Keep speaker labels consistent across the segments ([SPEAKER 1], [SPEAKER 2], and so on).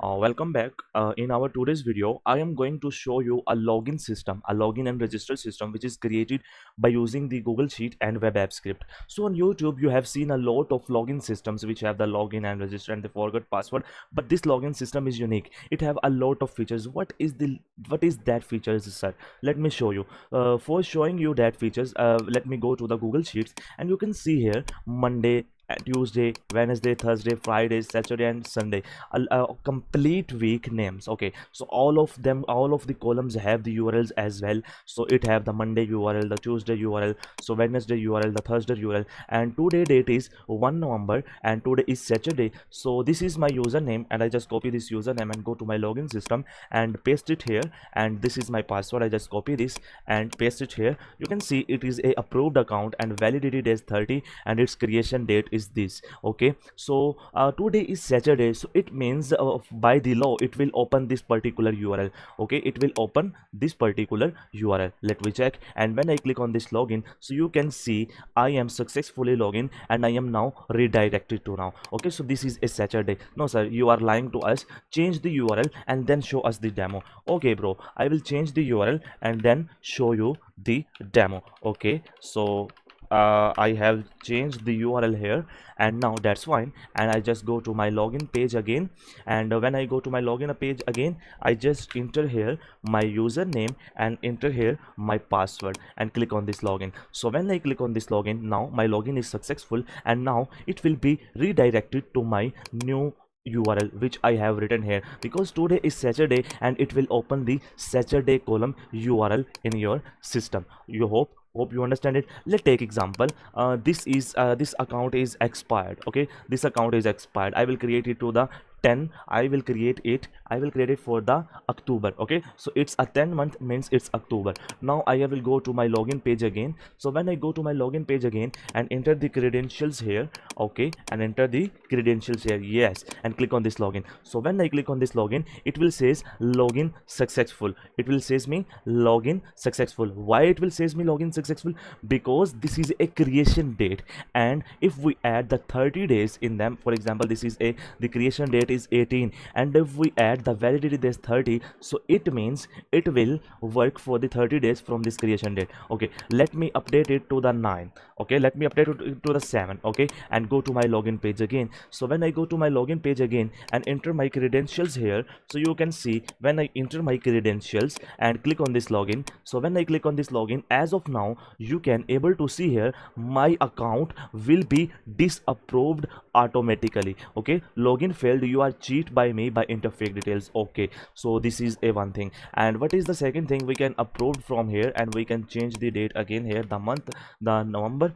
[SPEAKER 1] Welcome back. In our today's video, I am going to show you a login system, a login and register system, which is created by using the Google Sheet and web app script. So on YouTube, you have seen a lot of login systems which have the login and register and the forgot password. But this login system is unique. It have a lot of features. What is that features, sir? Let me show you. For showing you that features, let me go to the Google Sheets, and you can see here Monday, Tuesday, Wednesday, Thursday, Friday, Saturday, and Sunday, a complete week names. Okay, so all of them, all of the columns have the URLs as well. So it have the Monday URL, the Tuesday URL, so Wednesday URL, the Thursday URL, and today date is 1 November and today is Saturday. So this is my username, and I just copy this username and go to my login system and paste it here, and this is my password. I just copy this and paste it here. You can see it is a approved account and validity date is 30 and its creation date is this. Okay, so today is Saturday, so it means by the law it will open this particular URL. Okay, it will open this particular URL. Let me check, and when I click on this login, so you can see I am successfully logged and I am now redirected to now. Okay, so this is a Saturday. No sir, you are lying to us. Change the URL and then show us the demo. Okay bro, I will change the URL and then show you the demo. Okay, so I have changed the URL here, and now that's fine. And I just go to my login page again, and when I go to my login page again, I just enter here my username and enter here my password and click on this login. So when I click on this login, now my login is successful, and now it will be redirected to my new URL which I have written here, because today is Saturday and it will open the Saturday column URL in your system. You hope you understand it. Let's take example. This account is expired. Okay, this account is expired. I will create it to the 10. I will create it for the October. Okay, so it's a 10 month, means it's October. Now I will go to my login page again. So when I go to my login page again and enter the credentials here, okay, and enter the credentials here, yes, and click on this login. So when I click on this login, it will says login successful. It will says me login successful. Why it will says me login successful? Because this is a creation date, and if we add the 30 days in them, for example, this is the creation date is 18, and if we add the validity days 30, so it means it will work for the 30 days from this creation date. Okay, let me update it to the 9. Okay, let me update it to the 7. Okay, and go to my login page again. So when I go to my login page again and enter my credentials here, so you can see when I enter my credentials and click on this login, so when I click on this login, as of now you can able to see here my account will be disapproved automatically. Okay, login failed, you are cheat by me by enter fake details. Okay, so this is a one thing. And what is the second thing? We can approve from here and we can change the date again here, the month, the November.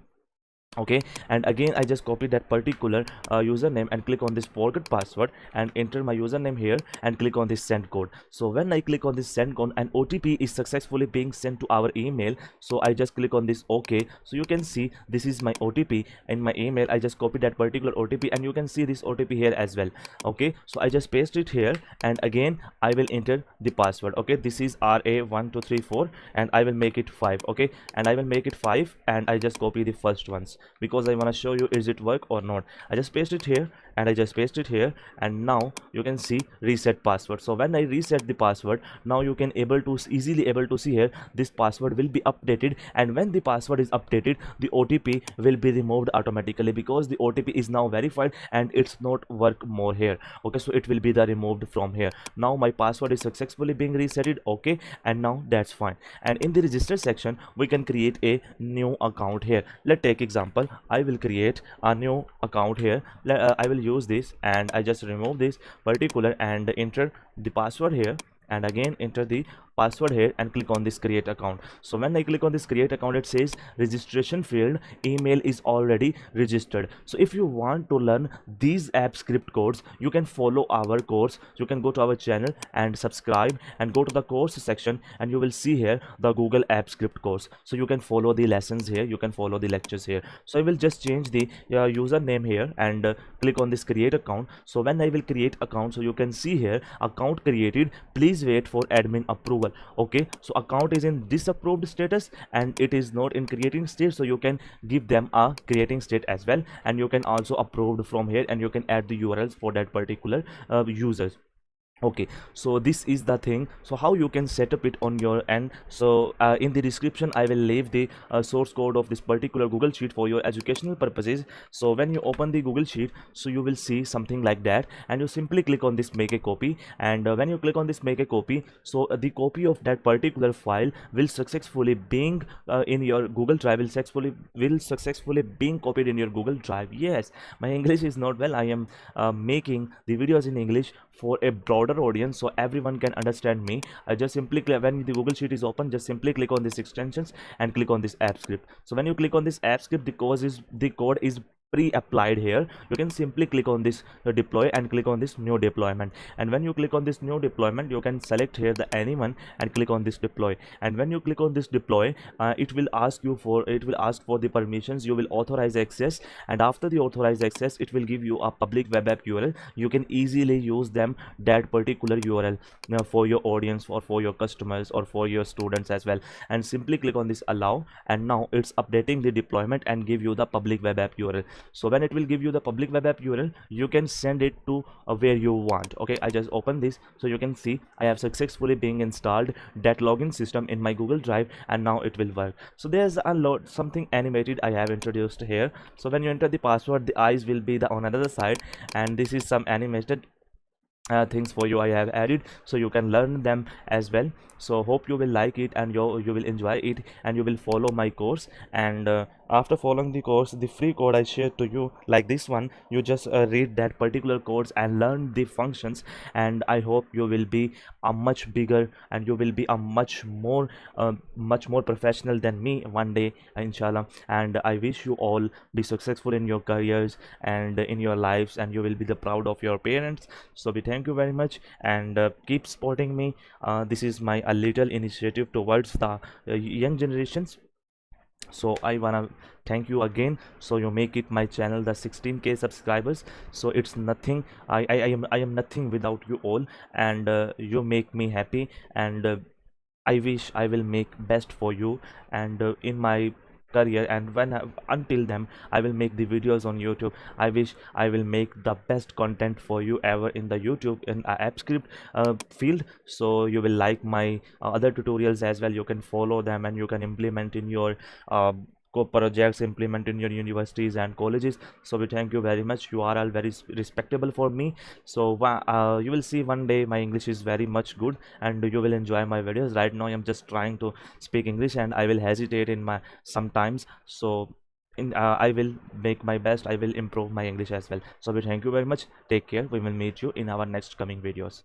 [SPEAKER 1] Okay, and again I just copy that particular username and click on this forget password and enter my username here and click on this send code. So when I click on this send code, an OTP is successfully being sent to our email, so I just click on this OK. So you can see this is my OTP in my email. I just copy that particular OTP and you can see this OTP here as well. Okay, so I just paste it here and again I will enter the password. Okay, this is RA1234 and I will make it 5. Okay, and I will make it 5 and I just copy the first ones because I want to show you is it work or not. I just paste it here and I just paste it here, and now you can see reset password. So when I reset the password, now you can easily able to see here this password will be updated, and when the password is updated, the OTP will be removed automatically because the OTP is now verified and it's not work more here. Okay, so it will be the removed from here. Now my password is successfully being resetted. Okay, and now that's fine. And in the register section we can create a new account here. Let's take example. I will create a new account here. I will use this and I just remove this particular and enter the password here and again enter the password here and click on this create account. So when I click on this create account, it says registration field, email is already registered. So if you want to learn these app script codes, you can follow our course. You can go to our channel and subscribe and go to the course section and you will see here the Google app script course. So you can follow the lessons here, you can follow the lectures here. So I will just change the username here and click on this create account. So when I will create account, so you can see here account created, please wait for admin approval. Okay, so account is in disapproved status and it is not in creating state, so you can give them a creating state as well, and you can also approve from here and you can add the URLs for that particular users. Okay, so this is the thing. So how you can set up it on your end. So in the description I will leave the source code of this particular Google Sheet for your educational purposes. So when you open the Google Sheet, so you will see something like that, and you simply click on this make a copy. And when you click on this make a copy, so the copy of that particular file will successfully being in your Google Drive, will successfully being copied in your Google Drive. Yes, my English is not well. I am making the videos in English for a broader audience so everyone can understand me. I just simply click, when the Google Sheet is open, just simply click on this extensions and click on this app script. So when you click on this app script, the code is pre-applied here. You can simply click on this deploy and click on this new deployment. And when you click on this new deployment, you can select here the anyone and click on this deploy. And when you click on this deploy, it will ask for the permissions. You will authorize access, and after the authorized access, it will give you a public web app URL. You can easily use them, that particular URL, for your audience or for your customers or for your students as well. And simply click on this allow, and now it's updating the deployment and give you the public web app URL. So when it will give you the public web app URL, you can send it to where you want. Okay, I just open this, so you can see I have successfully being installed that login system in my Google Drive, and now it will work. So there's a lot something animated I have introduced here. So when you enter the password, the eyes will be on another side, and this is some animated things for you I have added, so you can learn them as well. So hope you will like it, and you will enjoy it, and you will follow my course. And after following the course, the free code I shared to you, like this one, you just read that particular codes and learn the functions. And I hope you will be a much bigger, and you will be a much more professional than me one day, inshallah. And I wish you all be successful in your careers and in your lives, and you will be the proud of your parents. So we thank you very much, and keep supporting me. This is my a little initiative towards the young generations. So I wanna thank you again. So you make it my channel the 16K subscribers. So it's nothing. I am nothing without you all, and you make me happy. And I wish I will make best for you, and in my career. And until then, I will make the videos on YouTube. I wish I will make the best content for you ever in the YouTube in app script field. So you will like my other tutorials as well. You can follow them, and you can implement in your uh, projects, implement in your universities and colleges. So we thank you very much. You are all very respectable for me. So you will see one day my English is very much good, and you will enjoy my videos. Right now I'm just trying to speak English, and I will hesitate in my sometimes. So I will make my best. I will improve my English as well. So we thank you very much. Take care. We will meet you in our next coming videos.